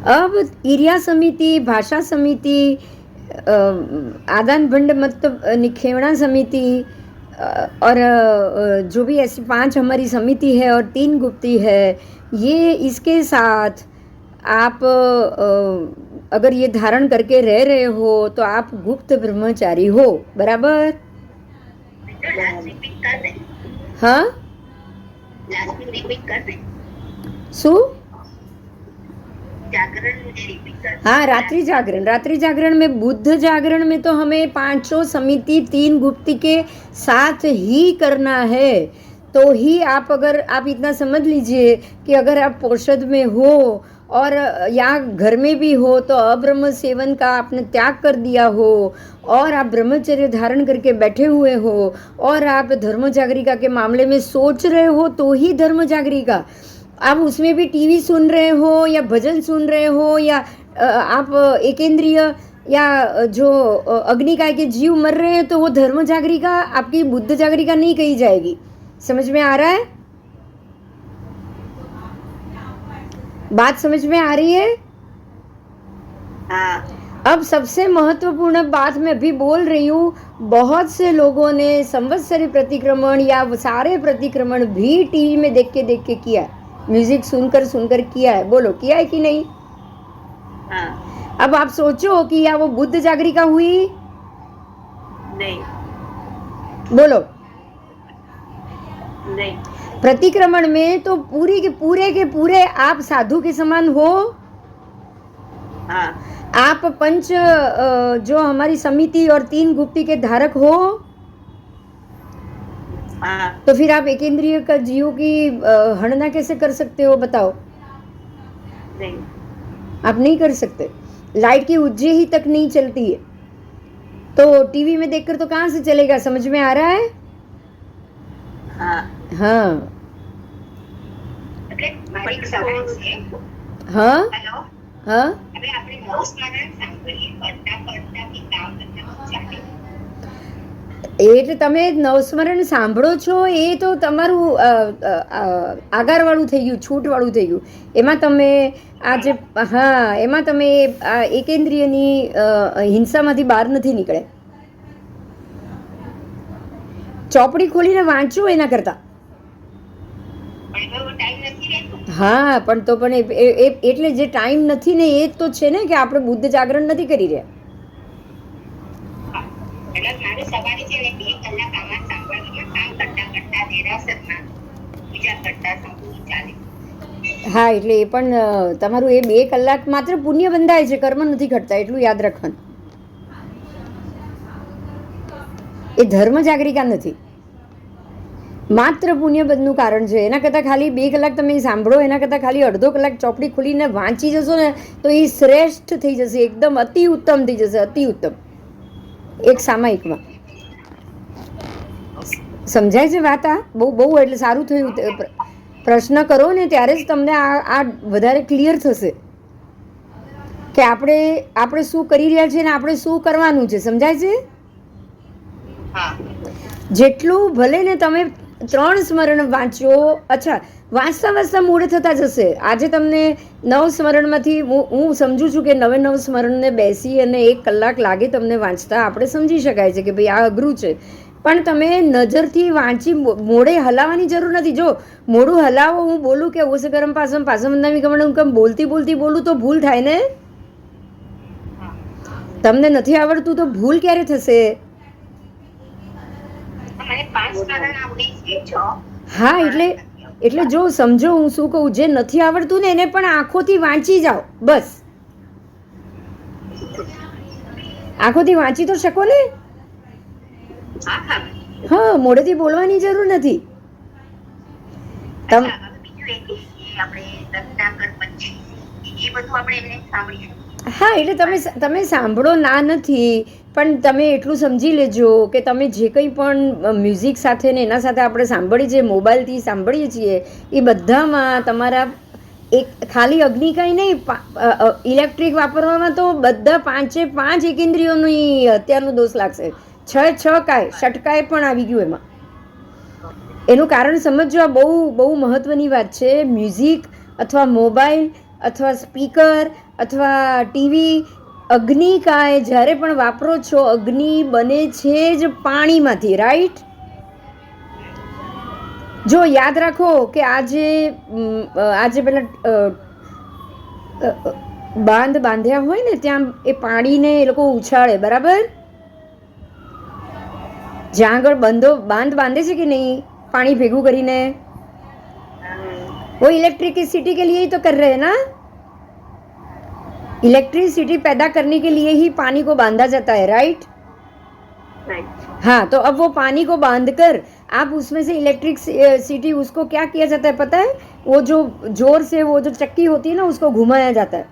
अब ईर्या समिति, भाषा समिति, आदान भंड मत निखेवणा समिति और जो भी ऐसी 5 हमारी समिति है और 3 गुप्ती है, ये इसके साथ आप अगर ये धारण करके रह रहे हो तो आप गुप्त ब्रह्मचारी हो, बराबर? हाँ, શું? हाँ, रात्रि जागरण। रात्रि जागरण में, बुद्ध जागरण में तो हमें 5 समिति 3 गुप्ती के साथ ही करना है। तो ही आप, अगर आप इतना समझ लीजिए कि अगर आप पोषद में हो और या घर में भी हो तो अब्रह्म सेवन का आपने त्याग कर दिया हो और आप ब्रह्मचर्य धारण करके बैठे हुए हो और आप धर्म जागरिका के मामले में सोच रहे हो तो ही धर्म जागरिका। आप उसमें भी टीवी सुन रहे हो या भजन सुन रहे हो या आप एकेंद्रिय या जो अग्निकाय के जीव मर रहे हैं तो वो धर्म जागरिका, आपकी बुद्ध जागरिका नहीं कही जाएगी। समझ में आ रहा है? बात समझ में आ रही है? हाँ। अब सबसे महत्वपूर्ण बात मैं अभी बोल रही हूँ, बहुत से लोगों ने संवत्सरी प्रतिक्रमण या सारे प्रतिक्रमण भी टीवी में देख के किया है, म्यूजिक सुनकर किया है। बोलो, किया है कि नहीं? हाँ। अब आप सोचो कि या वो बुद्ध जागरिका हुई? नहीं। बोलो। नहीं। प्रतिक्रमण में तो पूरी के पूरे आप साधु के समान हो। हाँ। आप 5 जो हमारी समिति और 3 गुप्ती के धारक हो। हाँ। तो फिर आप एकेंद्रिय का जीव की हड़ना कैसे कर सकते हो, बताओ? नहीं, आप नहीं कर सकते। लाइट की उज्जे ही तक नहीं चलती है तो टीवी में देखकर तो कहाँ से चलेगा? समझ में आ रहा है? हाँ। हाँ। हाँ। हाँ। એટલે તમે નવસ્મરણ સાંભળો છો એ તો તમારું આગારવાળું થઈ ગયું, છૂટવાળું થઈ ગયું. એમાં તમે આજે, હા, એમાં તમે એકેન્દ્રિયની હિંસામાંથી બહાર નથી નીકળ્યા. ચોપડી ખોલીને વાંચો એના કરતા. હા, પણ તો પણ એટલે જે ટાઈમ નથી ને એ તો છે ને કે આપણે બુદ્ધ જાગરણ નથી કરી રહ્યા. હા, એટલે એ પણ તમારું એ 2 કલાક માત્ર પુણ્ય બંધાય છે, કર્મ નથી ઘટતા, એટલું યાદ રાખવાનું. એ ધર્મ જાગરિકા નથી, માત્ર પુણ્યબંધનું કારણ છે. એના કરતાં ખાલી 2 કલાક તમે સાંભળો, એના કરતાં ખાલી અડધો કલાક ચોપડી ખોલીને વાંચી જશો ને તો એ શ્રેષ્ઠ થઈ જશે, એકદમ અતિ ઉત્તમ થઈ જશે, અતિ ઉત્તમ. એક સામાયિકમાં સમજાય છે વાત? આ બહુ એટલે સારું થયું. પ્રશ્ન કરો ને ત્યારે જ તમને આ વધારે ક્લિયર થશે કે આપણે શું કરી રહ્યા છીએ ને આપણે શું કરવાનું છે. સમજાય છે? જેટલું ભલે ને તમે 3 સ્મરણ વાંચો, અચ્છા, વાંચતા મોડે થતા જશે. આજે તમને 9 સ્મરણમાંથી હું સમજુ છું કે 9 સ્મરણને બેસી અને 1 કલાક લાગે તમને વાંચતા. આપણે સમજી શકાય છે કે ભાઈ આ અઘરું છે, પણ તમે નજરથી વાંચી મોડે હલાવવાની જરૂર નથી. જો મોડું હલાવો, હું બોલું કે ઓસે ગરમ પાસમ બંધાવી ગમણ બોલતી બોલું તો ભૂલ થાય ને. તમને નથી આવડતું તો ભૂલ ક્યારે થશે? હા, એટલે જો સમજો હું શું કહું, જે નથી આવડતું ને એને પણ આંખોથી વાંચી જાઓ, બસ. આંખોથી વાંચી તો શકો ને. હા, મોઢેથી બોલવાની જરૂર નથી. હા, એટલે તમે સાંભળો ના નથી, પણ તમે એટલું સમજી લેજો કે તમે જે કંઈ પણ મ્યુઝિક સાથે ને એના સાથે આપણે સાંભળીએ છીએ, મોબાઈલથી સાંભળીએ છીએ, એ બધામાં તમારા એક ખાલી અગ્નિકાય નહીં, ઇલેક્ટ્રિક વાપરવામાં તો બધા 5 એકેન્દ્રિયોની અત્યારનો દોષ લાગશે. 6 કાય, ષટકાય પણ આવી ગયું એમાં. એનું કારણ સમજો. આ બહુ મહત્વની વાત છે. મ્યુઝિક અથવા મોબાઈલ અથવા સ્પીકર અથવા ટીવી અગ્નિકાય જ્યારે પણ વાપરો છો, અગ્નિ બને છે જ પાણીમાંથી, રાઈટ? જો યાદ રાખો કે આજે પેલા બાંધ બાંધ્યા હોય ને ત્યાં એ પાણીને એ લોકો ઉછાળે, બરાબર? જ્યાં આગળ બાંધ બાंधे છે कि नहीं पानी भेगू કરીને, वो इलेक्ट्रिसिटी के लिए ही तो कर रहे हैं ना। इलेक्ट्रिसिटी पैदा करने के लिए ही पानी को बांधा जाता है, राइट? हाँ, तो अब वो पानी को बांधकर आप उसमें से इलेक्ट्रिसिटी उसको क्या किया जाता है पता है? वो जो जोर से वो जो चक्की होती है ना उसको घुमाया जाता है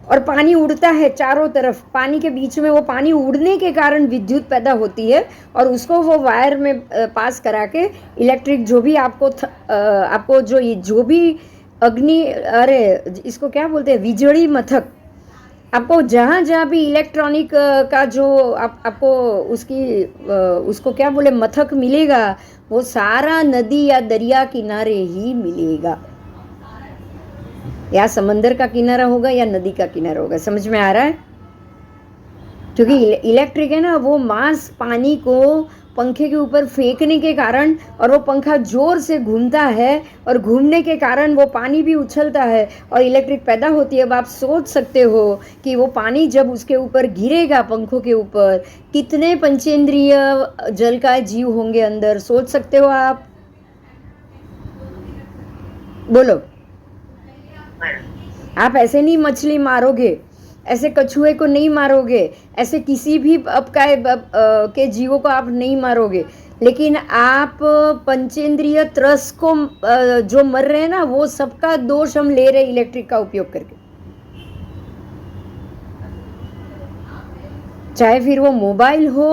और पानी उड़ता है चारों तरफ। पानी के बीच में वो पानी उड़ने के कारण विद्युत पैदा होती है और उसको वो वायर में पास करा के इलेक्ट्रिक जो भी आपको जो भी अग्नि, अरे इसको क्या बोलते हैं, वीजળી मथक, आपको जहाँ जहाँ भी इलेक्ट्रॉनिक का जो आपको उसको क्या बोले मथक मिलेगा, वो सारा नदी या दरिया किनारे ही मिलेगा, या समंदर का किनारा होगा या नदी का किनारा होगा। समझ में आ रहा है? क्योंकि इलेक्ट्रिक है ना, वो मास पानी को पंखे के ऊपर फेंकने के कारण, और वो पंखा जोर से घूमता है और घूमने के कारण वो पानी भी उछलता है और इलेक्ट्रिक पैदा होती है। अब आप सोच सकते हो कि वो पानी जब उसके ऊपर गिरेगा, पंखों के ऊपर, कितने पंचेंद्रिय जल का जीव होंगे अंदर, सोच सकते हो आप? बोलो। आप ऐसे नहीं मछली मारोगे, ऐसे कछुए को नहीं मारोगे, ऐसे किसी भी के जीवों को आप नहीं मारोगे, लेकिन आप पंचेंद्रिय त्रस को जो मर रहे हैं ना, वो सबका दोष हम ले रहे इलेक्ट्रिक का उपयोग करके। चाहे फिर वो मोबाइल हो,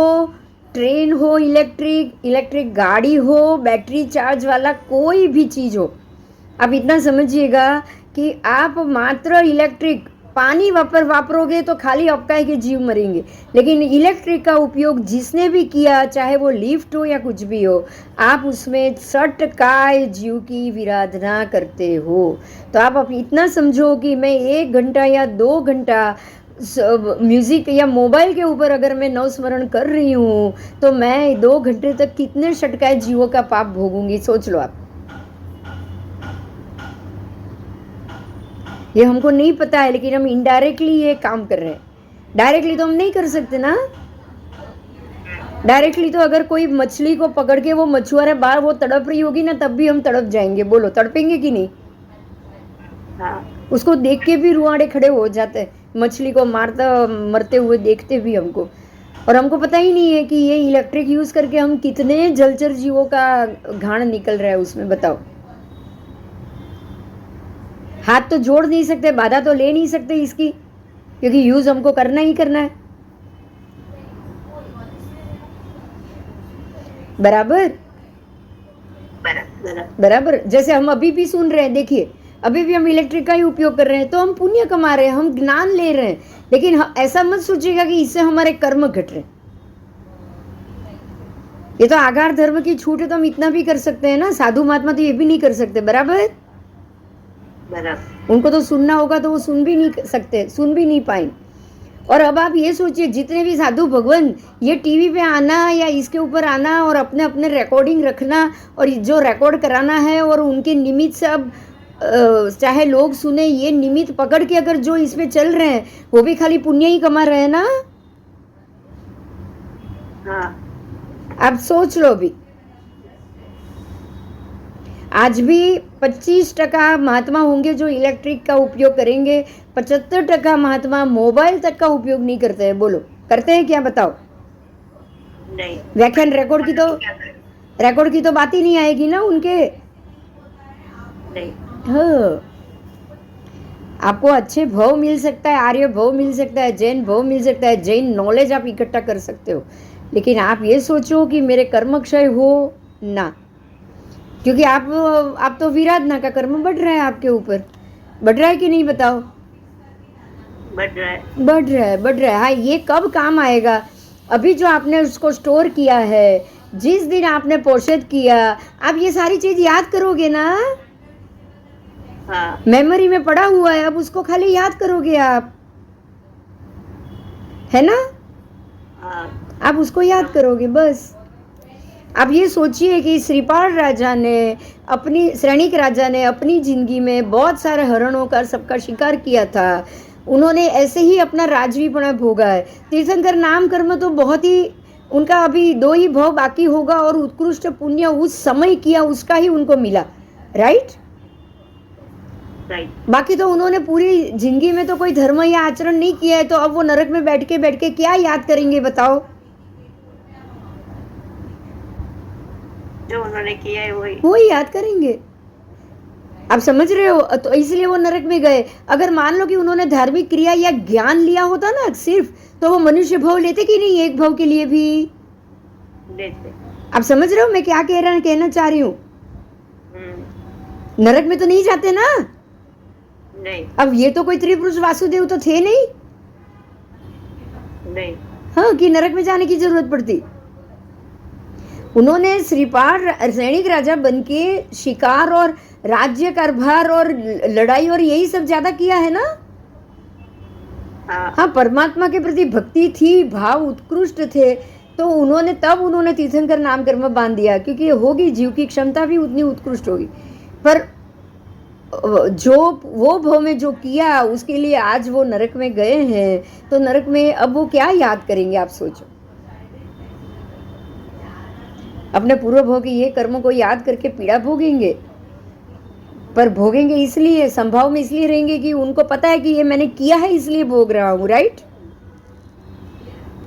ट्रेन हो, इलेक्ट्रिक गाड़ी हो, बैटरी चार्ज वाला कोई भी चीज़ हो, आप इतना समझिएगा कि आप मात्र इलेक्ट्रिक पानी वापरोगे तो खाली अपकाय के जीव मरेंगे, लेकिन इलेक्ट्रिक का उपयोग जिसने भी किया, चाहे वो लिफ्ट हो या कुछ भी हो, आप उसमें सटकाय जीव की विराधना करते हो। तो आप इतना समझो कि मैं 1 घंटा या 2 घंटा म्यूज़िक या मोबाइल के ऊपर अगर मैं नवस्मरण कर रही हूँ, तो मैं 2 घंटे तक कितने सटकाय जीवों का पाप भोगूंगी, सोच लो आप। ये हमको नहीं पता है, लेकिन हम इनडायरेक्टली ये काम कर रहे हैं। डायरेक्टली तो हम नहीं कर सकते ना। डायरेक्टली तो अगर कोई मछली को पकड़ के वो मछुआरा बाहर वो तड़प रही होगी ना, तब भी हम तड़प जाएंगे। बोलो, तड़पेंगे कि नहीं? हाँ। उसको देख के भी रुआड़े खड़े हो जाते हैं, मछली को मरते हुए देखते भी हमको, और हमको पता ही नहीं है कि ये इलेक्ट्रिक यूज करके हम कितने जलचर जीवों का घाण निकल रहा है उसमें। बताओ, हाथ तो जोड़ नहीं सकते, बाधा तो ले नहीं सकते इसकी, क्योंकि यूज हमको करना ही करना है। बराबर बराबर। जैसे हम अभी भी सुन रहे हैं, देखिए अभी भी हम इलेक्ट्रिक का ही उपयोग कर रहे हैं, तो हम पुण्य कमा रहे हैं, हम ज्ञान ले रहे हैं, लेकिन ऐसा मत सोचिएगा कि इससे हमारे कर्म घट रहे। ये तो आगार धर्म की छूट है, तो हम इतना भी कर सकते हैं ना। साधु महात्मा तो ये भी नहीं कर सकते। बराबर। उनको तो सुनना होगा तो वो सुन भी नहीं सकते, सुन भी नहीं पाएंगे। और अब आप ये सोचिए, जितने भी साधु भगवान ये टीवी पे आना या इसके ऊपर आना और अपने अपने रिकॉर्डिंग रखना और जो रिकॉर्ड कराना है, और उनके निमित्त से अब चाहे लोग सुने, ये निमित्त पकड़ के अगर जो इसमें चल रहे हैं, वो भी खाली पुण्य ही कमा रहे हैं ना। हाँ, आप सोच लो भी। आज भी 25% महात्मा होंगे जो इलेक्ट्रिक का उपयोग करेंगे, 75% महात्मा मोबाइल तक का उपयोग नहीं करते हैं। बोलो, करते हैं क्या? बताओ। नहीं। व्याख्यान रिकॉर्ड की तो बात ही नहीं आएगी ना उनके। नहीं। हाँ, आपको अच्छे भाव मिल सकता है, आर्य भाव मिल सकता है, जैन भाव मिल सकता है, जैन नॉलेज आप इकट्ठा कर सकते हो, लेकिन आप ये सोचो कि मेरे कर्म क्षय हो ना, क्योंकि आप तो विराधना का कर्म बढ़ रहा है आपके ऊपर। बढ़ रहा है कि नहीं? बताओ। बढ़ रहा है। हाँ, ये कब काम आएगा? अभी जो आपने उसको स्टोर किया है, जिस दिन आपने पोषित किया, आप ये सारी चीज याद करोगे ना। हाँ मेमोरी में पड़ा हुआ है, अब उसको खाली याद करोगे आप, है ना? हाँ आप उसको याद करोगे बस। आप ये सोचिए कि श्रीपाल राजा ने अपनी श्रेणिक राजा ने अपनी जिंदगी में बहुत सारे हरणों का सबका शिकार किया था, उन्होंने ऐसे ही अपना राजवीपना भोगा है। तीर्थंकर नाम कर्म तो बहुत ही उनका अभी 2 ही भाव बाकी होगा और उत्कृष्ट पुण्य उस समय किया उसका ही उनको मिला, राइट? राइट। बाकी तो उन्होंने पूरी जिंदगी में तो कोई धर्म या आचरण नहीं किया है, तो अब वो नरक में बैठ के क्या याद करेंगे बताओ? जो उन्होंने किया है वही याद करेंगे। आप समझ रहे हो? तो इसलिए वो नरक में गए। अगर मान लो कि उन्होंने धार्मिक क्रिया या ज्ञान लिया होता ना सिर्फ, तो वो मनुष्य भाव लेते कि नहीं, एक भाव के लिए भी लेते। आप समझ रहे हो मैं क्या कहना चाह रही हूँ? नरक में तो नहीं जाते ना। नहीं। अब ये तो कोई त्रिपुरुष वासुदेव तो थे नहीं, नहीं। हाँ, कि नरक में जाने की जरूरत पड़ती। उन्होंने श्रीपाल सैनिक राजा बनके शिकार और राज्य कारभार और लड़ाई और यही सब ज्यादा किया है ना। हाँ, परमात्मा के प्रति भक्ति थी, भाव उत्कृष्ट थे, तो उन्होंने तीर्थंकर नाम कर्म बांध दिया, क्योंकि होगी जीव की क्षमता भी उतनी उत्कृष्ट होगी। पर जो वो भाव में जो किया उसके लिए आज वो नरक में गए हैं, तो नरक में अब वो क्या याद करेंगे आप सोचो। अपने पूर्व भाव के ये कर्मों को याद करके पीड़ा भोगेंगे, पर भोगेंगे इसलिए संभाव में इसलिए रहेंगे कि उनको पता है कि ये मैंने किया है इसलिए भोग रहा हूँ, राइट?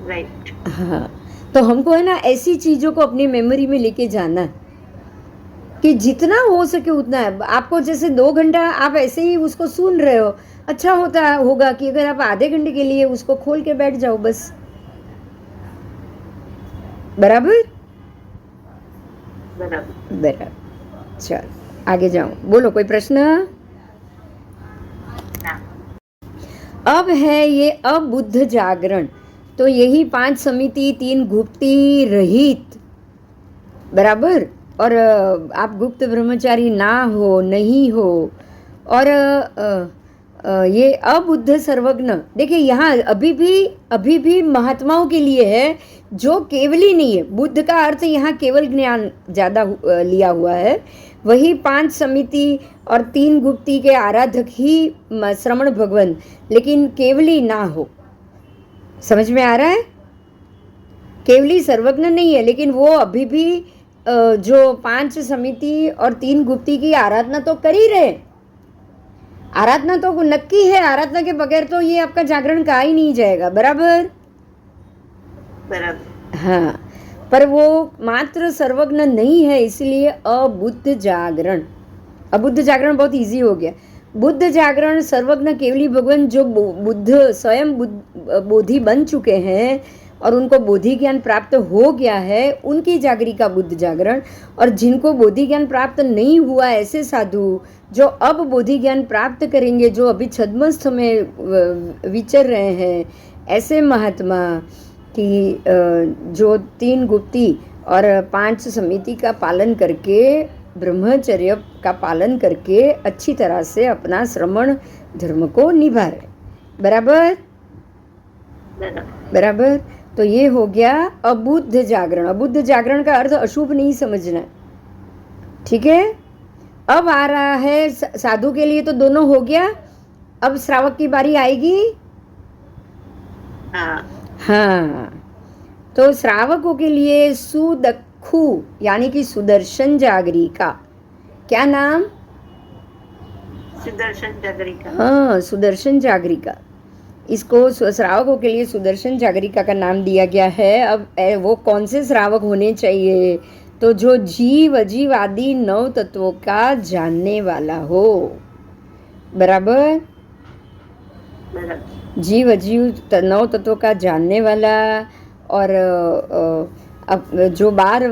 राइट। हाँ, तो हमको है ना ऐसी चीजों को अपनी मेमोरी में लेके जाना कि जितना हो सके उतना है। आपको जैसे 2 घंटा आप ऐसे ही उसको सुन रहे हो, अच्छा होगा कि अगर आप आधे घंटे के लिए उसको खोल के बैठ जाओ बस, बराबर? बराबर। चल आगे जाऊं, बोलो कोई प्रश्न? अब है ये अबुद्ध जागरण, तो यही 5 समिति 3 गुप्ती रहित, बराबर? और आप गुप्त ब्रह्मचारी ना हो, नहीं हो, और ये अबुद्ध सर्वज्ञ। देखिए यहाँ अभी भी महात्माओं के लिए है जो केवली नहीं है। बुद्ध का अर्थ यहाँ केवल ज्ञान ज़्यादा लिया हुआ है। वही 5 समिति और 3 गुप्ती के आराधक ही श्रमण भगवान, लेकिन केवली ना हो। समझ में आ रहा है? केवली सर्वज्ञ नहीं है, लेकिन वो अभी भी जो 5 समिति और 3 गुप्ती की आराधना तो कर ही रहे। आराधना तो नक्की है, आराधना के बगैर तो ये आपका जागरण का ही नहीं जाएगा, बराबर? बराबर। हाँ, पर वो मात्र सर्वज्ञ नहीं है, इसलिए अबुद्ध जागरण। अबुद्ध जागरण बहुत इजी हो गया। बुद्ध जागरण सर्वज्ञ केवली भगवान जो बुद्ध स्वयं बोधि बन चुके हैं और उनको बोधि ज्ञान प्राप्त हो गया है, उनकी जागरी का बुद्ध जागरण। और जिनको बोधि ज्ञान प्राप्त नहीं हुआ, ऐसे साधु जो अब बोधि ज्ञान प्राप्त करेंगे, जो अभी छद्मस्थ में विचर रहे हैं, ऐसे महात्मा कि जो 3 गुप्ती और 5 समिति का पालन करके, ब्रह्मचर्य का पालन करके अच्छी तरह से अपना श्रमण धर्म को निभा रहे, बराबर? बराबर। तो ये हो गया अबुद्ध जागरण। अबुद्ध जागरण का अर्थ अशुभ नहीं समझना, ठीक है? अब आ रहा है साधु के लिए, तो दोनों हो गया। अब श्रावक की बारी आएगी। हाँ, तो श्रावकों के लिए सुदक्षु यानी कि सुदर्शन जागरी का क्या नाम? सुदर्शन जागरिका। हाँ, सुदर्शन जागरिका। इसको श्रावकों के लिए सुदर्शन जागरिका का नाम दिया गया है। अब वो कौन से श्रावक होने चाहिए? तो जो जीव अजीव आदि 9 तत्वों का जानने वाला हो, बराबर? जीव अजीव 9 तत्वों का जानने वाला, और जो 12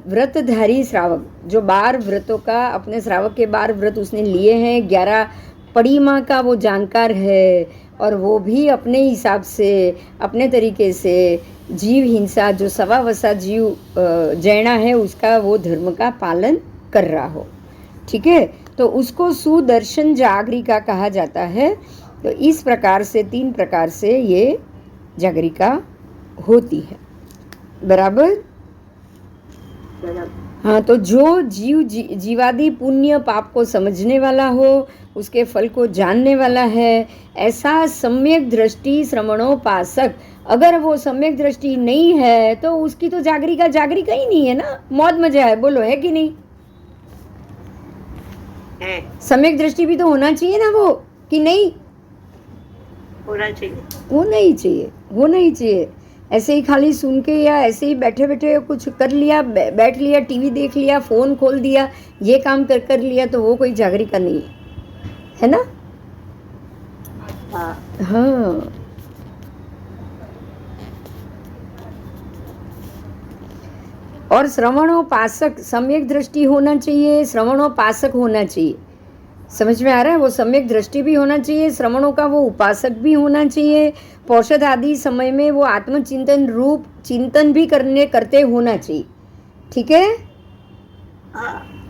व्रतधारी श्रावक, जो 12 व्रतों का, अपने श्रावक के 12 व्रत उसने लिए हैं, 11 परिमा का वो जानकार है, और वो भी अपने हिसाब से अपने तरीके से जीव हिंसा, जो 1.25 जीव जैना है, उसका वो धर्म का पालन कर रहा हो, ठीक है? तो उसको सुदर्शन जागरिका कहा जाता है। तो इस प्रकार से 3 प्रकार से ये जागरिका होती है। बराबर। हाँ, तो जो जीवादि पुण्य पाप को समझने वाला हो, उसके फल को जानने वाला है, ऐसा सम्यक दृष्टि श्रवणोपासक, अगर वो सम्यक दृष्टि नहीं है तो उसकी तो जागरिका ही नहीं है ना, मौज मजा है। बोलो, है कि नहीं? है, सम्यक दृष्टि भी तो होना चाहिए ना, वो कि नहीं? होना चाहिए। होना ही चाहिए। ऐसे ही खाली सुन के या ऐसे ही बैठे बैठे कुछ कर लिया, बैठ लिया, टीवी देख लिया, फोन खोल दिया, ये काम कर लिया, तो वो कोई जागरिका नहीं है ना? हाँ। और श्रवणोपासक, सम्यक दृष्टि होना चाहिए, श्रवणोपासक होना चाहिए। समझ में आ रहा है? वो सम्यक दृष्टि भी होना चाहिए, श्रवणों का वो उपासक भी होना चाहिए। पौषध आदि समय में वो आत्मचिंतन रूप चिंतन भी करते होना चाहिए। ठीक है?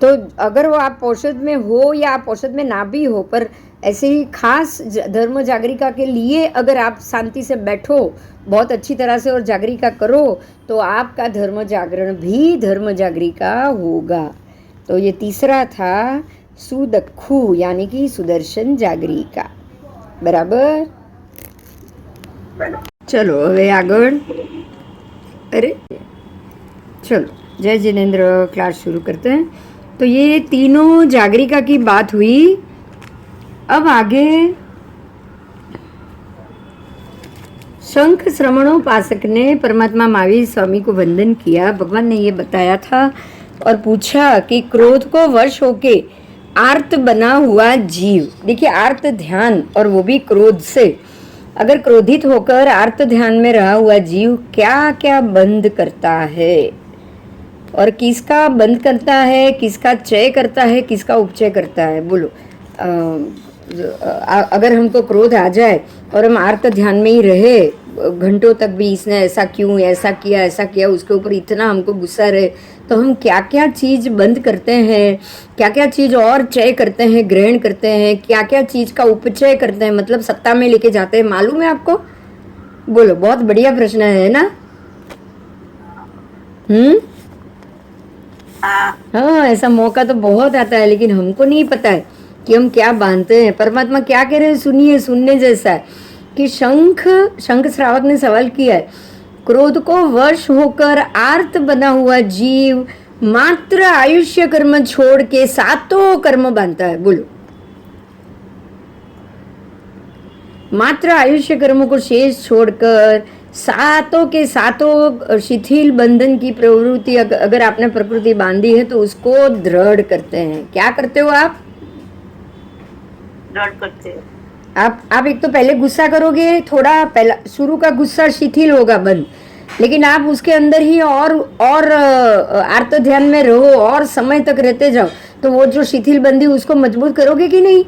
तो अगर वो आप पौषध में हो या आप पौषध में ना भी हो, पर ऐसे ही खास धर्म जागरिका के लिए अगर आप शांति से बैठो बहुत अच्छी तरह से और जागरिका करो, तो आपका धर्म जागरण भी धर्म जागरिका होगा। तो ये तीसरा था सुदक्षु, यानी कि सुदर्शन जागरिका। बराबर। चलो હવે આગળ। अरे चलो, जय जिनेन्द्र, क्लास शुरू करते हैं। तो ये तीनों जागरिका की बात हुई। अब आगे शंख श्रवणोपासक ने परमात्मा महावीर स्वामी को वंदन किया। भगवान ने ये बताया था और पूछा कि क्रोध को वश होके आर्त बना हुआ जीव, देखिए आर्त ध्यान, और वो भी क्रोध से, अगर क्रोधित होकर आर्त ध्यान में रहा हुआ जीव क्या क्या बंद करता है, और किसका बंद करता है, किसका चय करता है, किसका उपचय करता है। बोलो, अगर हमको क्रोध आ जाए और हम आर्त ध्यान में ही रहे घंटों तक भी, इसने ऐसा क्यों, ऐसा किया, उसके ऊपर इतना हमको गुस्सा रहे, तो हम क्या क्या चीज़ बंद करते हैं, क्या क्या चीज़ और चय करते हैं, ग्रहण करते हैं, क्या क्या चीज़ का उपचय करते हैं, मतलब सत्ता में लेके जाते हैं। मालूम है आपको? बोलो, बहुत बढ़िया प्रश्न है ना? हाँ, ऐसा मौका तो बहुत आता है, लेकिन हमको नहीं पता है कि हम क्या बांधते हैं। परमात्मा क्या कह रहे हैं, सुनिए, सुनने जैसा है कि शंख श्रावक ने सवाल किया है, क्रोध को वश होकर आर्त बना हुआ जीव मात्र आयुष्य कर्म छोड़ के सातों कर्म बांधता है। बोलो, मात्र आयुष्य कर्म को शेष छोड़कर सातों के सातों शिथिल बंधन की प्रवृत्ति अगर आपने प्रकृति बांधी है तो उसको दृढ़ करते हैं। क्या करते हो आप? दृढ़ करते हैं। आप एक तो पहले गुस्सा करोगे, थोड़ा पहला शुरू का गुस्सा शिथिल होगा, बंद, लेकिन आप उसके अंदर ही और आर्त ध्यान में रहो और समय तक रहते जाओ, तो वो जो शिथिल बंदी उसको मजबूत करोगे कि नहीं?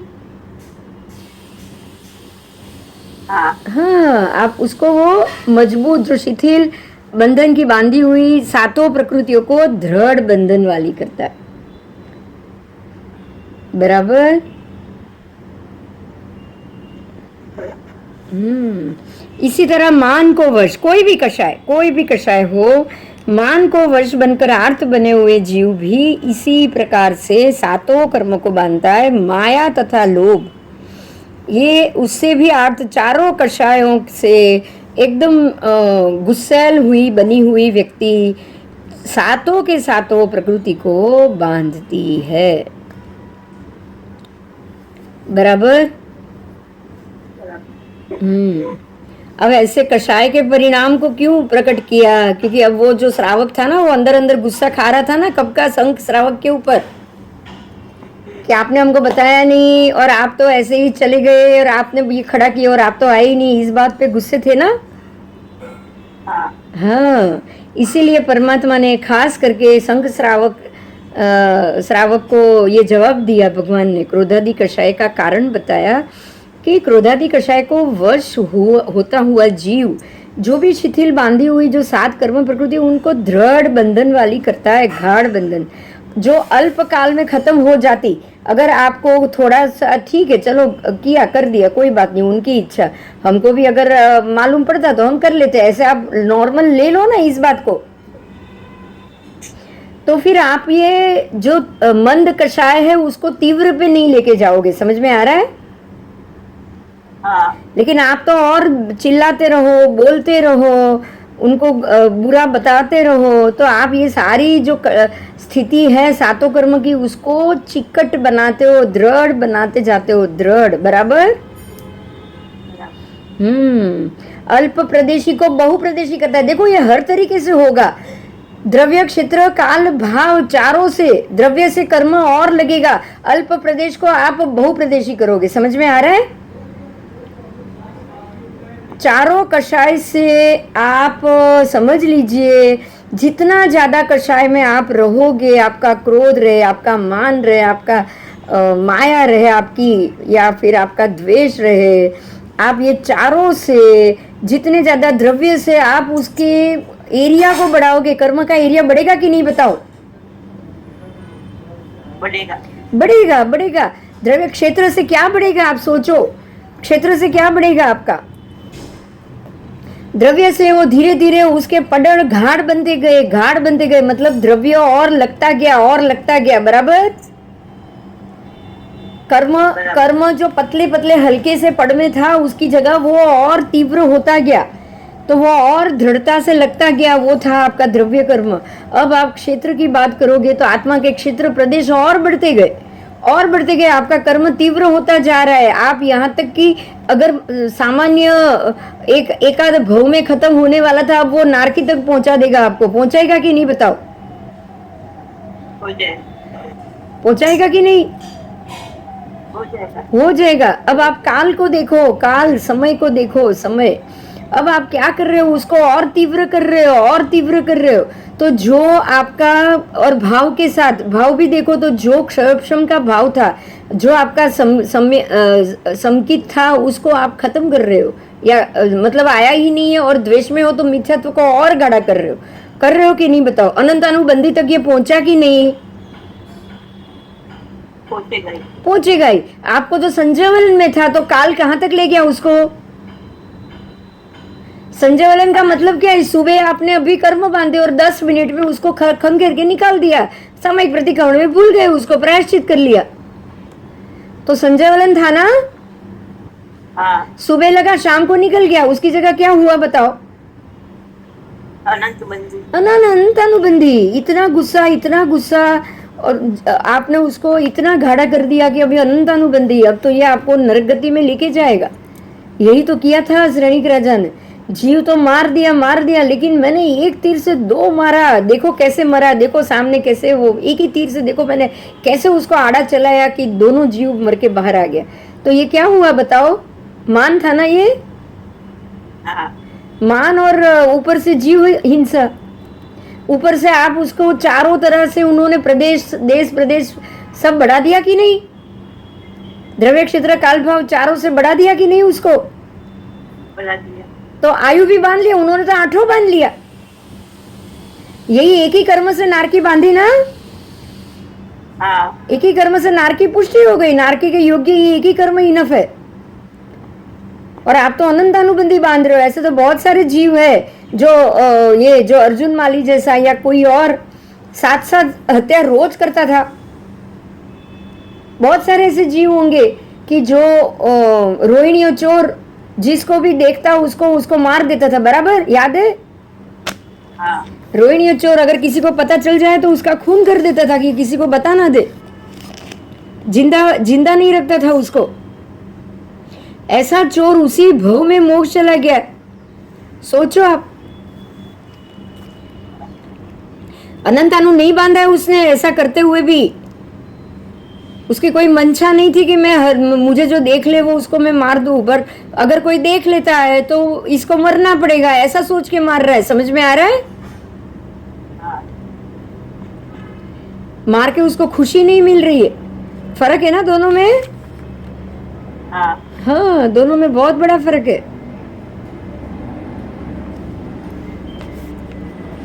हाँ, आप उसको वो मजबूत, जो शिथिल बंधन की बांधी हुई सातों प्रकृतियों को दृढ़ बंधन वाली करता है। बराबर। इसी तरह मान को वश, कोई भी कषाय हो, मान को वश बनकर आर्त बने हुए जीव भी इसी प्रकार से सातों कर्म को बांधता है। माया तथा लोभ, ये उससे भी आर्त, चारों कषायों से एकदम गुस्सैल हुई बनी हुई व्यक्ति सातों के सातों प्रकृति को बांधती है। बराबर। अब ऐसे कषाय के परिणाम को क्यों प्रकट किया? क्योंकि अब वो जो श्रावक था ना, वो अंदर अंदर गुस्सा खा रहा था ना, कब का, शंख श्रावक के ऊपर, कि आपने हमको बताया नहीं और आप तो ऐसे ही चले गए और आपने ये खड़ा किया और आप तो आए ही नहीं, इस बात पे गुस्से थे ना। हाँ, इसीलिए परमात्मा ने खास करके शंख श्रावक को ये जवाब दिया। भगवान ने क्रोधादि कषाय का कारण बताया कि क्रोधादि कषाय को वश होता हुआ जीव जो भी शिथिल बांधी हुई जो सात कर्म प्रकृति, उनको दृढ़ बंधन वाली करता है, गाढ़ बंधन, जो अल्प काल में खत्म हो जाती, अगर आपको थोड़ा सा ठीक है, चलो किया कर दिया, कोई बात नहीं, उनकी इच्छा। हमको भी अगर मालूम पड़ता तो हम कर लेते, ऐसे आप नॉर्मल ले लो ना इस बात को। तो फिर आप ये जो मंद कषाय है उसको तीव्र पे नहीं लेके जाओगे, समझ में आ रहा है? हाँ। लेकिन आप तो और चिल्लाते रहो, बोलते रहो, उनको बुरा बताते रहो, तो आप ये सारी जो स्थिति है सातों कर्म की उसको चिकट बनाते हो, दृढ़ बनाते जाते हो, दृढ़, बराबर। अल्प प्रदेशी को बहु प्रदेशी करता है। देखो ये हर तरीके से होगा, द्रव्य, क्षेत्र, काल, भाव, चारों से द्रव्य से कर्म और लगेगा। अल्प प्रदेश को आप बहु प्रदेशी करोगे, समझ में आ रहा है? चारों कषाय से आप समझ लीजिए, जितना ज्यादा कषाय में आप रहोगे, आपका क्रोध रहे, आपका मान रहे, आपका माया रहे आपकी, या फिर आपका द्वेष रहे, आप ये चारों से जितने ज्यादा द्रव्य से आप उसके एरिया को बढ़ाओगे, कर्म का एरिया बढ़ेगा कि नहीं बताओ? बढ़ेगा। बढ़ेगा, बढ़ेगा। द्रव्य क्षेत्र से क्या बढ़ेगा आप सोचो, क्षेत्र से क्या बढ़ेगा आपका? द्रव्य से वो धीरे धीरे उसके पड़ड़ घाट बनते गए, घाट बनते गए, मतलब द्रव्य और लगता गया, और लगता गया, बराबर। कर्म जो पतले पतले हल्के से पड़ में था उसकी जगह वो और तीव्र होता गया, तो वो और दृढ़ता से लगता गया, वो था आपका द्रव्य कर्म। अब आप क्षेत्र की बात करोगे तो आत्मा के क्षेत्र प्रदेश और बढ़ते गए, और बढ़ते गए, आपका कर्म तीव्र होता जा रहा है। आप यहाँ तक कि अगर सामान्य एकाध भव में खत्म होने वाला था, अब वो नारकी तक पहुंचा देगा आपको। पहुंचाएगा कि नहीं बताओ? पहुंचाएगा कि नहीं? हो जाएगा। अब आप काल को देखो, काल समय को देखो, समय। अब आप क्या कर रहे हो, उसको और तीव्र कर रहे हो, और तीव्र कर रहे हो। तो जो आपका, और भाव के साथ, भाव भी देखो तो जो क्षरक्षम का भाव था, जो आपका संकित था, उसको आप खत्म कर रहे हो, या मतलब आया ही नहीं है, और द्वेष में हो तो मिथ्यात्व को और गाढ़ा कर रहे हो कि नहीं बताओ? अनंत अनुबंधी तक ये पहुंचा कि नहीं? पहुंचेगा ही। आपको तो संजयवलन में था, तो काल कहाँ तक ले गया उसको? संजयवलन का मतलब क्या है? सुबह आपने अभी कर्म बांधे और 10 मिनट में उसको खंखेर के निकाल दिया, सामयिक प्रतिक्रमण में भूल गए, उसको प्रायश्चित कर लिया, तो संजयवलन था ना? हाँ। सुबह लगा, शाम को निकल गया, उसकी जगह क्या हुआ बताओ? अनंत अनुबंधी। इतना गुस्सा, इतना गुस्सा, और आपने उसको इतना गाढ़ा कर दिया कि अभी अनंत अनुबंधी, अब तो ये आपको नरक गति में लेके जाएगा। यही तो किया था श्रेणिक राजा ने। जीव तो मार दिया, लेकिन मैंने एक तीर से 2 मारा। देखो कैसे मरा, देखो सामने कैसे, वो एक ही तीर से देखो मैंने कैसे उसको आड़ा चलाया कि दोनों जीव मर के बाहर आ गया। तो ये क्या हुआ बताओ? मान था ना ये? मान, और ऊपर से जीव हिंसा, ऊपर से आप उसको चारों तरह से उन्होंने प्रदेश, देश प्रदेश सब बढ़ा दिया कि नहीं? द्रव्य, क्षेत्र, काल, भाव चारों से बढ़ा दिया कि नहीं उसको? बढ़ा दिया। तो आयु भी बांध लिया, उन्होंने तो 8 बांध लिया। यही एक ही कर्म से नारकी बांधी ना? हाँ। एक ही कर्म से नारकी पुष्टि हो गई, नारकी के योग्य ये एक ही कर्म इनफ है। और आप तो अनंत अनुबंधी बांध रहे हो। ऐसे तो बहुत सारे जीव है जो ये जो अर्जुन माली जैसा या कोई और साथ साथ हत्या रोज करता था। बहुत सारे ऐसे जीव होंगे कि जो रोहिणी और चोर जिसको भी देखता उसको मार देता था, बराबर याद है? हाँ। रोहिणी और चोर अगर किसी को पता चल जाए तो उसका खून कर देता था कि किसी को बता ना दे, जिंदा नहीं रखता था उसको। ऐसा चोर उसी भव में मोक्ष चला गया। सोचो आप, अनंतानु नहीं बांधा है उसने, ऐसा करते हुए भी उसकी कोई मंशा नहीं थी कि मुझे जो देख ले वो उसको मैं मार दूं, पर अगर कोई देख लेता है तो इसको मरना पड़ेगा, ऐसा सोच के मार रहा है। समझ में आ रहा है? मार के उसको खुशी नहीं मिल रही है। फर्क है ना दोनों में? हाँ, दोनों में बहुत बड़ा फर्क है।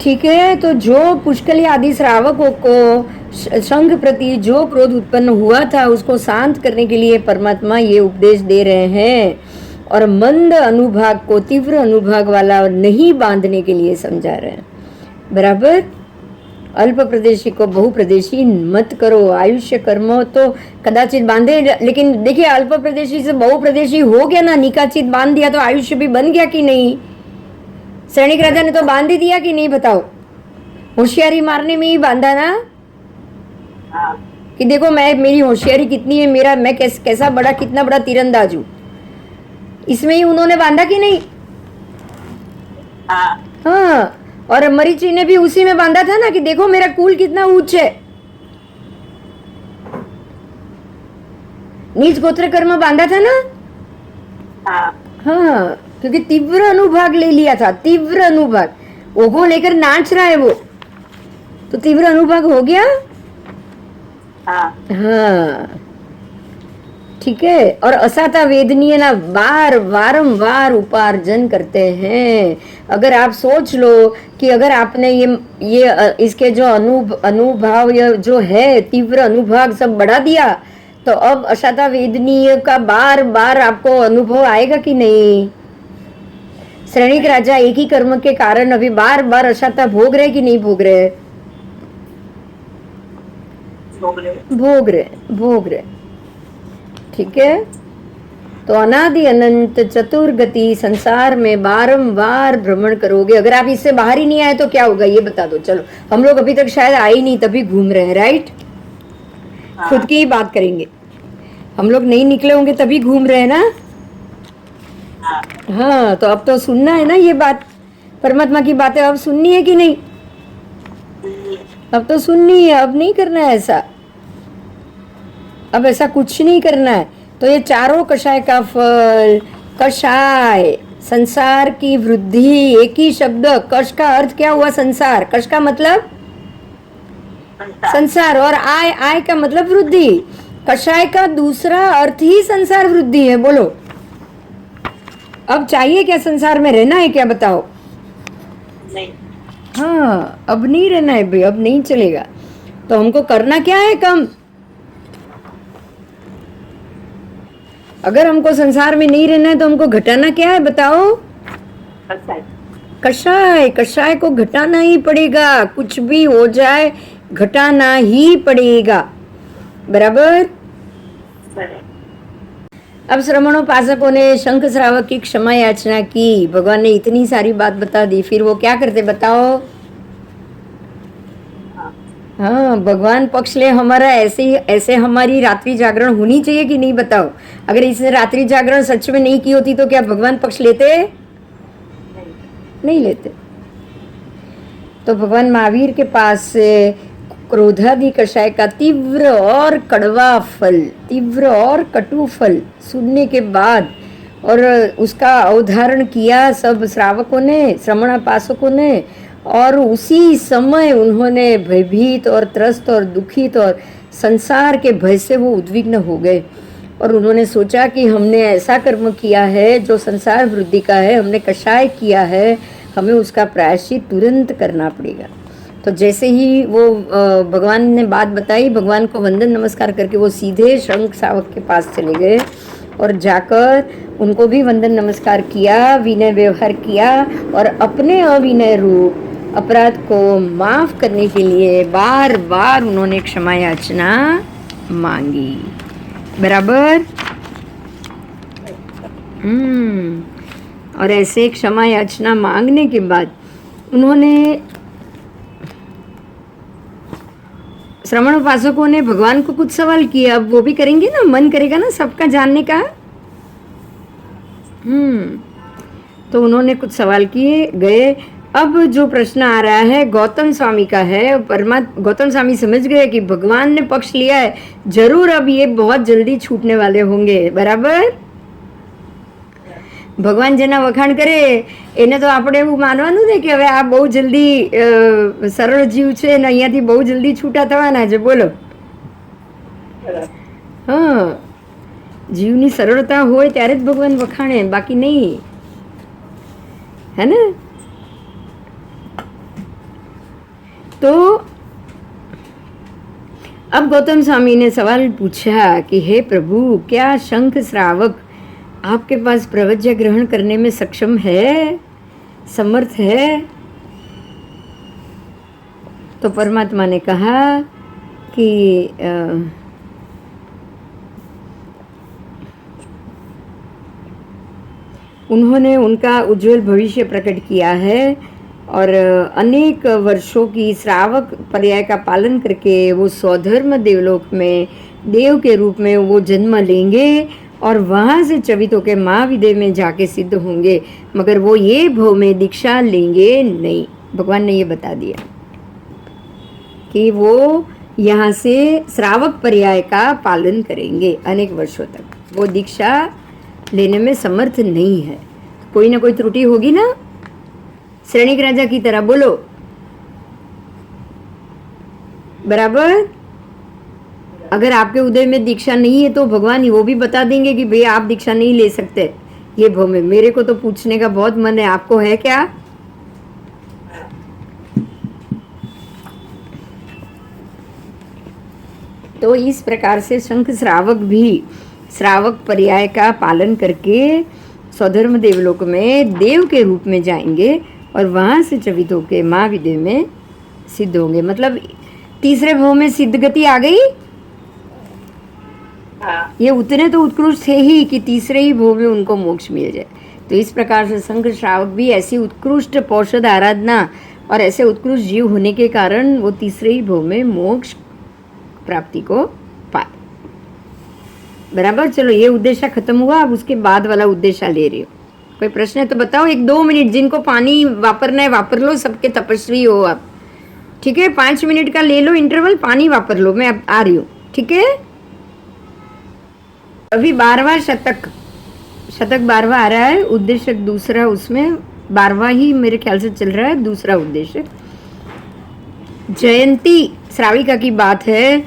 ठीक है, तो जो पुष्कली आदि श्रावकों को संघ प्रति जो क्रोध उत्पन्न हुआ था उसको शांत करने के लिए परमात्मा ये उपदेश दे रहे हैं, और मंद अनुभाग को तीव्र अनुभाग वाला नहीं बांधने के लिए समझा रहे हैं। बराबर। अल्प प्रदेशी को बहु प्रदेशी मत करो। आयुष्य कर्म तो कदाचित बांधे, लेकिन देखिए अल्प प्रदेशी से बहु प्रदेशी हो गया ना, निकाचित बांध दिया तो आयुष्य भी बन गया कि नहीं? सैनिक राजा ने तो बांध ही दिया कि नहीं, बताओ? होशियारी मारने में ही बांधा ना, हाँ कि देखो मैं, मेरी होशियारी कितनी है, मेरा मैं कैसा बड़ा, कितना बड़ा तीरंदाज हूं, इसमें ही उन्होंने बांधा कि नहीं? हाँ हाँ। और मरीचि ने भी उसी में बांधा था ना, कि देखो मेरा कुल कितना उच्च है। नीच गोत्र कर्म बांधा था ना। हाँ हाँ, क्योंकि तीव्र अनुभाग ले लिया था, तीव्र अनुभाग। ओघो लेकर नाच रहा है वो, तो तीव्र अनुभाग हो गया। हाँ हाँ, ठीक है। और असाता वेदनीय ना वारंवार उपार्जन करते हैं। अगर आप सोच लो कि अगर आपने ये इसके जो अनुभाव जो है, तीव्र अनुभाग सब बढ़ा दिया, तो अब असाता वेदनीय का बार बार आपको अनुभव आएगा कि नहीं? श्रेणिक राजा एक ही कर्म के कारण अभी बार बार असाता भोग रहे कि नहीं भोग रहे? भोग रहे। ठीक है। तो अनादि अनंत चतुर्गति संसार में बारंबार भ्रमण करोगे। अगर आप इससे बाहर ही नहीं आए तो क्या होगा ये बता दो। चलो, हम लोग अभी तक शायद आए ही नहीं, तभी घूम रहे हैं, राइट? खुद की ही बात करेंगे। हम लोग नहीं निकले होंगे तभी घूम रहे हैं ना। हाँ, तो अब तो सुनना है ना ये बात, परमात्मा की बातें अब सुननी है कि नहीं? अब तो सुननी है, अब नहीं करना है ऐसा, अब ऐसा कुछ नहीं करना है। तो ये चारों कषाय का फल, कषाय संसार की वृद्धि, एक ही शब्द, कष का अर्थ क्या हुआ? संसार। कष का मतलब संसार, और आय का मतलब वृद्धि। कषाय का दूसरा अर्थ ही संसार वृद्धि है। बोलो, अब चाहिए क्या? संसार में रहना है क्या? बताओ। नहीं। हाँ, अब नहीं रहना है भाई, अब नहीं चलेगा। तो हमको करना क्या है? कम। अगर हमको संसार में नहीं रहना है तो हमको घटाना क्या है? बताओ। कषाय को घटाना ही पड़ेगा, कुछ भी हो जाए घटाना ही पड़ेगा। बराबर। अब श्रमणोपासकों ने शंख श्रावक की क्षमा याचना की। भगवान ने इतनी सारी बात बता दी, फिर वो क्या करते बताओ? हाँ, भगवान पक्ष ले हमारा। ऐसे हमारी रात्रि जागरण होनी चाहिए कि नहीं? बताओ। अगर इसने रात्रि जागरण सच में नहीं की होती तो क्या भगवान पक्ष लेते? नहीं लेते। तो भगवान महावीर के पास क्रोधादि कषाय का तीव्र और कड़वा फल, तीव्र और कटु फल सुनने के बाद, और उसका अवधारण किया सब श्रावकों ने, श्रमणोपासकों ने, और उसी समय उन्होंने भयभीत और त्रस्त और दुखित और संसार के भय से वो उद्विग्न हो गए, और उन्होंने सोचा कि हमने ऐसा कर्म किया है जो संसार वृद्धि का है, हमने कषाय किया है, हमें उसका प्रायश्चित तुरंत करना पड़ेगा। तो जैसे ही वो भगवान ने बात बताई, भगवान को वंदन नमस्कार करके वो सीधे शंख श्रावक के पास चले गए और जाकर उनको भी वंदन नमस्कार किया, विनय व्यवहार किया, और अपने अविनय रूप अपराध को माफ करने के लिए बार बार उन्होंने क्षमा याचना मांगी। बराबर। और ऐसे क्षमा याचना मांगने के बाद उन्होंने, श्रमणोपासकों ने भगवान को कुछ सवाल किया। अब वो भी करेंगे ना, मन करेगा ना सबका जानने का। तो उन्होंने कुछ सवाल किए गए। अब जो प्रश्न आ रहा है गौतम स्वामी का है। गौतम स्वामी समझ गए कि भगवान ने पक्ष लिया है, जरूर अब ये बहुत जल्दी छूटने वाले होंगे। बराबर। ભગવાન જેના વખાણ કરે એને તો આપણે એવું માનવાનું ને કે હવે આ બહુ જલ્દી સરળ જીવ છે ને અહીંયાથી બહુ જલ્દી છૂટા થવાના છે. બોલો. હા, જીવની સરળતા હોય ત્યારે જ ભગવાન વખાણે, બાકી નહીં. है ना? तो अब गौतम स्वामी ने सवाल पूछा कि हे प्रभु, क्या शंख श्रावक आपके पास प्रवज्य ग्रहण करने में सक्षम है, समर्थ है? तो परमात्मा ने कहा कि उन्होंने उनका उज्जवल भविष्य प्रकट किया है और अनेक वर्षों की श्रावक पर्याय का पालन करके वो स्वधर्म देवलोक में देव के रूप में वो जन्म लेंगे और वहाँ से चवित होकर महाविद्य में जाके सिद्ध होंगे, मगर वो ये भव में दीक्षा लेंगे नहीं। भगवान ने ये बता दिया कि वो यहाँ से श्रावक पर्याय का पालन करेंगे अनेक वर्षों तक, वो दीक्षा लेने में समर्थ नहीं है। कोई ना कोई त्रुटि होगी ना, श्रेणिक राजा की तरह बोलो बराबर। अगर आपके उदय में दीक्षा नहीं है तो भगवान ही वो भी बता देंगे कि भैया आप दीक्षा नहीं ले सकते ये भव में। मेरे को तो पूछने का बहुत मन है, आपको है क्या? तो इस प्रकार से शंख श्रावक भी श्रावक पर्याय का पालन करके स्वधर्म देवलोक में देव के रूप में जाएंगे और वहाँ से चवित होकर महाविद्य में सिद्ध होंगे। मतलब तीसरे भव में सिद्ध गति आ गई। ये उतने तो उत्कृष्ट थे ही कि तीसरे ही भव में उनको मोक्ष मिल जाए। तो इस प्रकार से शंख श्रावक भी ऐसी उत्कृष्ट पौषध आराधना और ऐसे उत्कृष्ट जीव होने के कारण वो तीसरे ही भव में मोक्ष प्राप्ति को पाए। बराबर। चलो ये उद्देश्य खत्म हुआ, अब उसके बाद वाला उद्देश्य ले रही हो। कोई प्रश्न है तो बताओ। 1-2 मिनट, जिनको पानी वापरना है वापर लो, सबके तपस्वी हो आप, ठीक है। 5 मिनट का ले लो इंटरवल, पानी वापर लो, मैं अब आ रही हूँ, ठीक है। अभी 12वां शतक 12वां आ रहा है, उद्देश्य दूसरा, उसमें 12वां ही मेरे ख्याल से चल रहा है, दूसरा उद्देश्य जयंती श्राविका की बात है।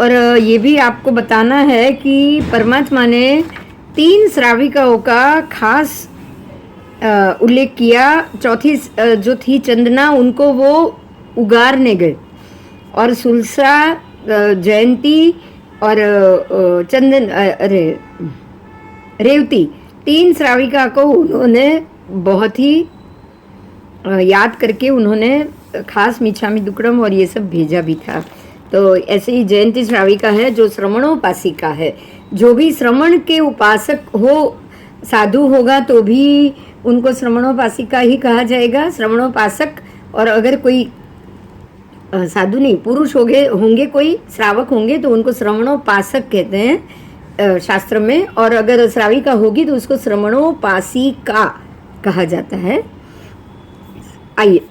और ये भी आपको बताना है कि परमात्मा ने 3 श्राविकाओं का खास उल्लेख किया। चौथी जो थी चंदना, उनको वो उगारने गए, और सुलसा, जयंती और चंदन रेवती, 3 श्राविका को उन्होंने बहुत ही याद करके उन्होंने खास मिच्छामी दुक्कड़म और ये सब भेजा भी था। तो ऐसे ही जयंती श्राविका है जो श्रवणोपासिका है। जो भी श्रवण के उपासक हो, साधु होगा तो भी उनको श्रवणोपासिका ही कहा जाएगा, श्रवणोपासक। और अगर कोई साधु नहीं, पुरुष होंगे कोई श्रावक होंगे तो उनको श्रवणोपासक कहते हैं शास्त्र में। और अगर श्राविका होगी तो उसको श्रवणोपासिका कहा जाता है। आइए,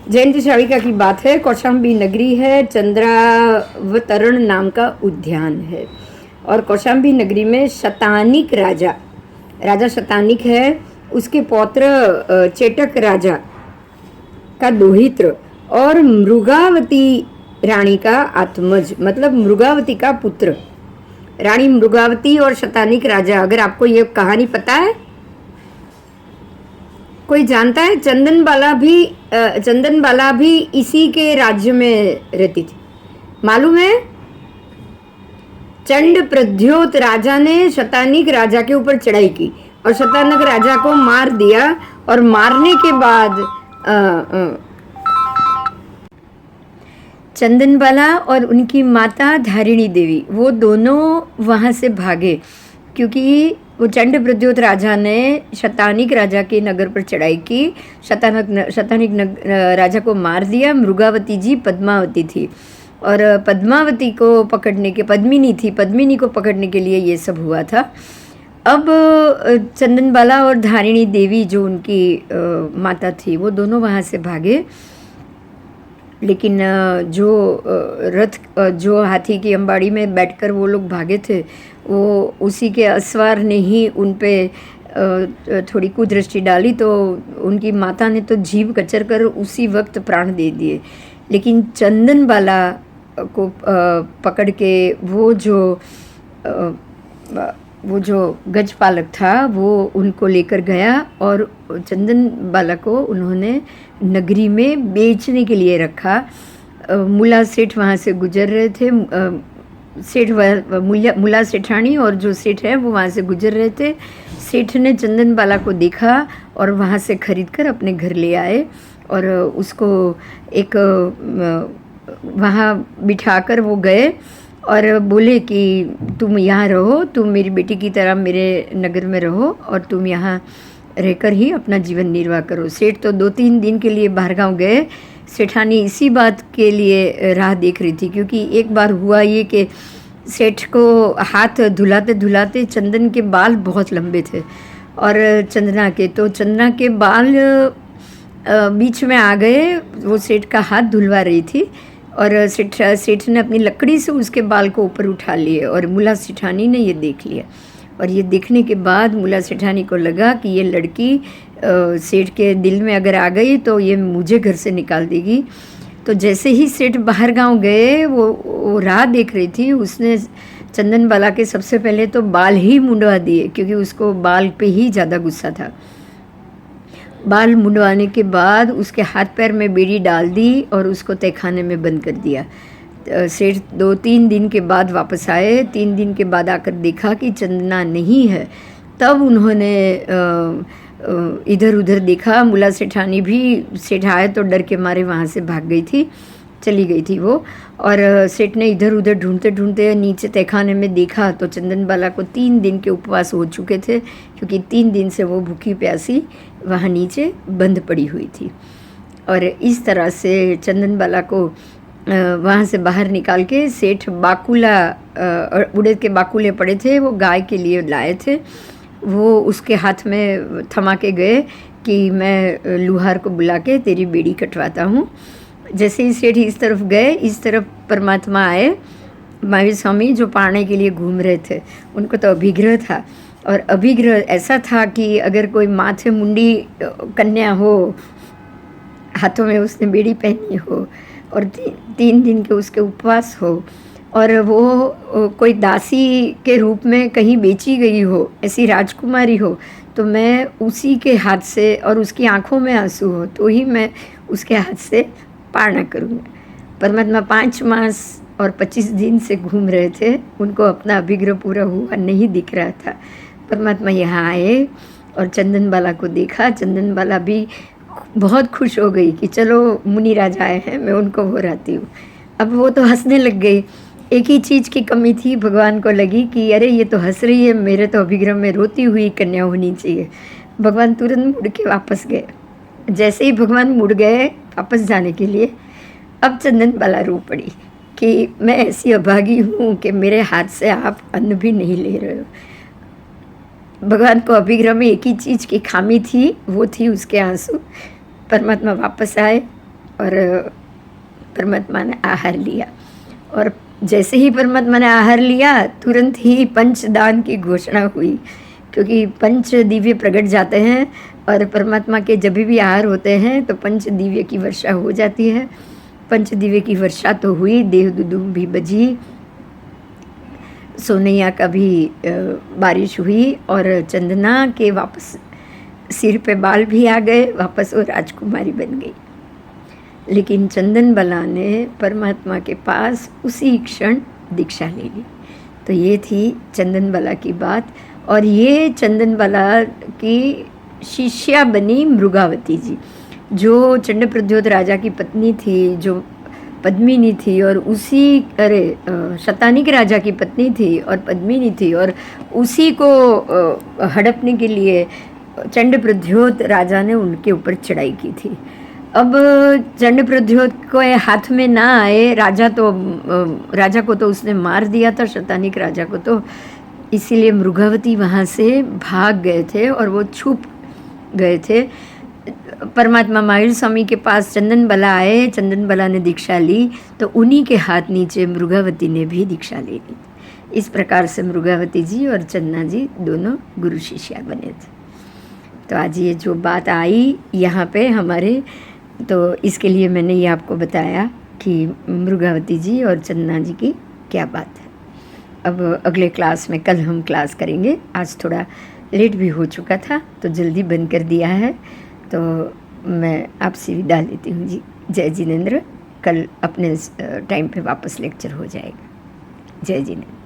जयंती श्राविका की बात है। कौशाम्बी नगरी है, चंद्रावतरण नाम का उद्यान है। और कौशाम्बी नगरी में शतानिक राजा शतानिक है, उसके पौत्र चेटक राजा का दोहित्र और मृगावती रानी का आत्मज, मतलब मृगावती का पुत्र। रानी मृगावती और शतानिक राजा, अगर आपको ये कहानी पता है, कोई जानता है? चंदन बाला भी इसी के राज्य में रहती थी, मालूम है? चंड प्रद्योत राजा ने शतानिक राजा के ऊपर चढ़ाई की और शतानिक राजा को मार दिया। और मारने के बाद चंदनबाला और उनकी माता धारिणी देवी, वो दोनों वहाँ से भागे, क्योंकि वो चंड प्रद्योत राजा ने शतानिक राजा के नगर पर चढ़ाई की, शतानिक राजा को मार दिया। मृगावती जी पद्मावती थी, और पद्मावती को पकड़ने के, पद्मिनी को पकड़ने के लिए ये सब हुआ था। अब चंदनबाला और धारिणी देवी जो उनकी माता थी, वो दोनों वहाँ से भागे। लेकिन जो हाथी की अंबाड़ी में बैठकर वो लोग भागे थे, वो उसी के अस्वार ने ही उन पे थोड़ी कुदृष्टि डाली, तो उनकी माता ने तो जीभ कचर कर उसी वक्त प्राण दे दिए। लेकिन चंदनबाला को पकड़ के वो जो गजपालक था वो उनको लेकर गया, और चंदनबाला को उन्होंने नगरी में बेचने के लिए रखा। मुला सेठ वहाँ से गुजर रहे थे। सेठ मुला सेठानी और जो सेठ है वो वहाँ से गुजर रहे थे। सेठ ने चंदन बाला को देखा और वहाँ से खरीद कर अपने घर ले आए और उसको एक वहाँ बिठाकर वो गए और बोले कि तुम यहाँ रहो, तुम मेरी बेटी की तरह मेरे नगर में रहो और तुम यहाँ रहकर ही अपना जीवन निर्वाह करो। सेठ तो 2-3 दिन के लिए बाहर गाँव गए। सेठानी इसी बात के लिए राह देख रही थी, क्योंकि एक बार हुआ ये कि सेठ को हाथ धुलाते धुलाते चंदन के बाल बहुत लंबे थे और चंदना के बाल बीच में आ गए। वो सेठ का हाथ धुलवा रही थी और सेठ ने अपनी लकड़ी से उसके बाल को ऊपर उठा लिए और मुला सेठानी ने ये देख लिया। और ये देखने के बाद मुला सेठानी को लगा कि ये लड़की सेठ के दिल में अगर आ गई तो ये मुझे घर से निकाल देगी। तो जैसे ही सेठ बाहर गांव गए, वो राह देख रही थी, उसने चंदन बाला के सबसे पहले तो बाल ही मुंडवा दिए, क्योंकि उसको बाल पे ही ज़्यादा गुस्सा था। बाल मुंडवाने के बाद उसके हाथ पैर में बेड़ी डाल दी और उसको तहखाने में बंद कर दिया। सेठ 2-3 दिन के बाद वापस आए। 3 दिन के बाद आकर देखा कि चंदना नहीं है। तब उन्होंने इधर उधर देखा। मुला सेठानी भी, सेठ आए तो डर के मारे वहाँ से भाग गई थी, चली गई थी वो। और सेठ ने इधर उधर ढूंढते ढूंढते नीचे तहखाने में देखा तो चंदन बाला को 3 दिन के उपवास हो चुके थे, क्योंकि 3 दिन से वो भूखी प्यासी वहाँ नीचे बंद पड़ी हुई थी। और इस तरह से चंदन बाला को वहाँ से बाहर निकाल के सेठ बाकुला, उड़द के बाकुले पड़े थे, वो गाय के लिए लाए थे, वो उसके हाथ में थमा के गए कि मैं लुहार को बुला के तेरी बेड़ी कटवाता हूँ। जैसे ही सेठ इस तरफ गए, इस तरफ परमात्मा आए। महावीर स्वामी जो पाने के लिए घूम रहे थे, उनको तो अभिग्रह था। और अभिग्रह ऐसा था कि अगर कोई माथे मुंडी कन्या हो, हाथों में उसने बेड़ी पहनी हो और 3 दिन के उसके उपवास हो और वो कोई दासी के रूप में कहीं बेची गई हो, ऐसी राजकुमारी हो, तो मैं उसी के हाथ से, और उसकी आंखों में आंसू हो तो ही मैं उसके हाथ से पारणा करूँगा। परमात्मा 5 मास और 25 दिन से घूम रहे थे, उनको अपना अभिग्रह पूरा हुआ नहीं दिख रहा था। परमात्मा यहाँ आए और चंदन बाला को देखा। चंदन बाला भी बहुत खुश हो गई कि चलो मुनि राजा आए हैं, मैं उनको भोराती हूँ। अब वो तो हंसने लग गई। एक ही चीज़ की कमी थी, भगवान को लगी कि अरे ये तो हंस रही है, मेरे तो अभिग्रह में रोती हुई कन्या होनी चाहिए। भगवान तुरंत मुड़ के वापस गए। जैसे ही भगवान मुड़ गए वापस जाने के लिए, अब चंदन बाला रो पड़ी कि मैं ऐसी अभागी हूँ कि मेरे हाथ से आप अन्न भी नहीं ले रहे हो। भगवान को अभिग्रह में एक ही चीज़ की खामी थी, वो थी उसके आंसू। परमात्मा वापस आए और परमात्मा ने आहार लिया, और जैसे ही परमात्मा ने आहार लिया तुरंत ही पंचदान की घोषणा हुई, क्योंकि पंच दिव्य प्रकट जाते हैं और परमात्मा के जब भी आहार होते हैं तो पंच दिव्य की वर्षा हो जाती है। पंच दिव्य की वर्षा तो हुई, देव दुदुम भी बजी, सोनैया का भी बारिश हुई और चंदना के वापस सिर पे बाल भी आ गए, वापस वो राजकुमारी बन गई। लेकिन चंदन बाला ने परमात्मा के पास उसी क्षण दीक्षा ले ली। तो ये थी चंदन बाला की बात। और ये चंदन बाला की शिष्या बनी मृगावती जी, जो चंड प्रद्योत राजा की पत्नी थी, जो पद्मिनी थी, और उसी शतानिक राजा की पत्नी थी और पद्मिनी थी, और उसी को हड़पने के लिए चंड प्रद्योत राजा ने उनके ऊपर चढ़ाई की थी। अब चंड प्रद्योत को हाथ में ना आए, राजा को तो उसने मार दिया था, शतानिक राजा को तो, इसीलिए मृगावती वहाँ से भाग गए थे और वो छुप गए थे। परमात्मा महावीर स्वामी के पास चंदन बाला आए, चंदन बाला ने दीक्षा ली तो उन्हीं के हाथ नीचे मृगावती ने भी दीक्षा ले ली। इस प्रकार से मृगावती जी और चंदना जी दोनों गुरु शिष्या बने थे। तो आज ये जो बात आई यहाँ पे हमारे, तो इसके लिए मैंने ये आपको बताया कि मृगावती जी और चंदना जी की क्या बात है। अब अगले क्लास में कल हम क्लास करेंगे। आज थोड़ा लेट भी हो चुका था तो जल्दी बंद कर दिया है, तो मैं आपसे विदा लेती हूँ जी। जय जिनेंद्र, कल अपने टाइम पे वापस लेक्चर हो जाएगा। जय जिनेन्द्र।